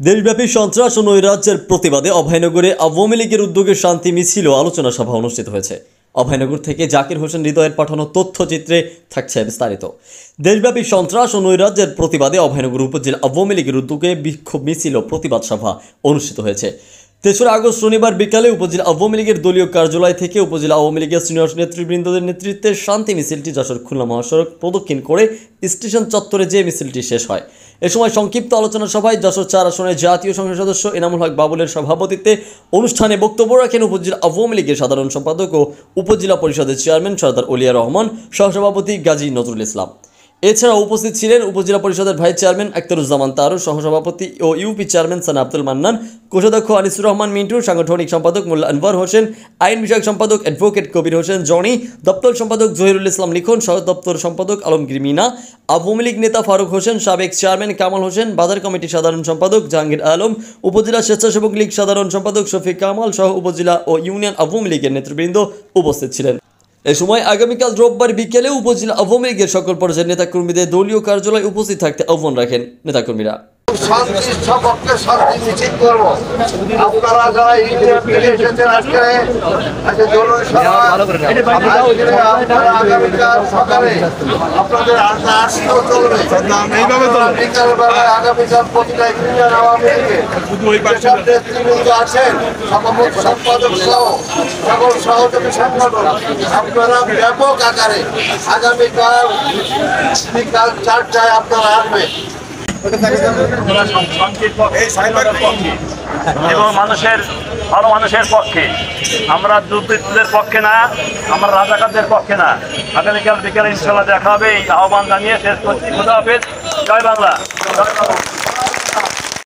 দেশব্যাপী সন্ত্রাস ও নৈরাজ্যের প্রতিবাদে অভয়নগরে আওয়ামী লীগের উদ্যোগে শান্তি মিছিল ও আলোচনা সভা অনুষ্ঠিত হয়েছে। অভয়নগর থেকে জাকির হোসেন হৃদয়ের পাঠানো তথ্যচিত্রে থাকছে বিস্তারিত। দেশব্যাপী সন্ত্রাস ও নৈরাজ্যের প্রতিবাদে অভয়নগর উপজেলা আওয়ামী লীগের উদ্যোগে বিক্ষোভ মিছিল ও প্রতিবাদ সভা অনুষ্ঠিত হয়েছে। ৩রা আগস্ট শনিবার বিকালে উপজেলা আওয়ামী লীগের দলীয় কার্যালয় থেকে উপজেলা আওয়ামী লীগের সিনিয়র নেতৃবৃন্দদের নেতৃত্বে শান্তি মিছিলটি যশোর খুলনা মহাসড়ক প্রদক্ষিণ করে স্টেশন চত্বরে যে মিছিলটি শেষ হয়। এ সময় সংক্ষিপ্ত আলোচনা সভায় যশোর ৪ আসনের জাতীয় সংসদ সদস্য এনামুল হক বাবুলের সভাপতিত্বে অনুষ্ঠানে বক্তব্য রাখেন উপজেলা আওয়ামী লীগের সাধারণ সম্পাদক ও উপজেলা পরিষদের চেয়ারম্যান সরদার ওলিয়া রহমান, সহসভাপতি গাজী নজরুল ইসলাম। এছাড়া উপস্থিত ছিলেন উপজেলা পরিষদের ভাইস চেয়ারম্যান আখতারুজ্জামান তারু, সহসভাপতি ও ইউপি চেয়ারম্যান সানা আব্দুল মান্নান, কোষাধ্যক্ষ আনিসুর রহমান মিন্টু, সাংগঠনিক সম্পাদক মোল্লা আনওয়ার হোসেন, আইন বিষয়ক সম্পাদক অ্যাডভোকেট কবির হোসেন জনি, দপ্তর সম্পাদক জহিরুল ইসলাম লিখন, সহ দপ্তর সম্পাদক আলমগীর মিনা, আওয়ামী লীগ নেতা ফারুক হোসেন, সাবেক চেয়ারম্যান কামাল হোসেন, বাজার কমিটির সাধারণ সম্পাদক জাহাঙ্গীর আলম, উপজেলা স্বেচ্ছাসেবক লীগ সাধারণ সম্পাদক শফিক কামাল সহ উপজেলা ও ইউনিয়ন আওয়ামী লীগের নেতৃবৃন্দ উপস্থিত ছিলেন। এ সময় আগামীকাল রোববার বিকেলে উপজেলা আওয়ামী লীগের সকল পর্যায়ের নেতাকর্মীদের দলীয় কার্যালয়ে উপস্থিত থাকতে আহ্বান রাখেন নেতাকর্মীরা। শান্তির সপক্ষে শান্তি মিছিল করবো। আপনারা যারা এসেছেন আজকে আগামীকাল সকালে আপনাদের আসতেও চলবে। বিকালবেলায় আগামীকাল প্রতিটা ইউনিয়ন আওয়ামী লীগের যেসব নেতৃবৃন্দ আছেন, সভাপতি সম্পাদক সহ সকল সহযোগী সংগঠন, আপনারা ব্যাপক আকারে আগামীকাল বিকাল 4টায় আপনারা আসবেন এবং মানুষের ভালো মানুষের পক্ষে। আমরা দুর্বৃত্তদের পক্ষে না, আমরা রাজাকারদের পক্ষে না। আগামীকাল বিকেলে ইনশাল্লাহ দেখা হবে। এই আহ্বান জানিয়ে শেষ করছি। খুদা হাফেজ। জয় বাংলা।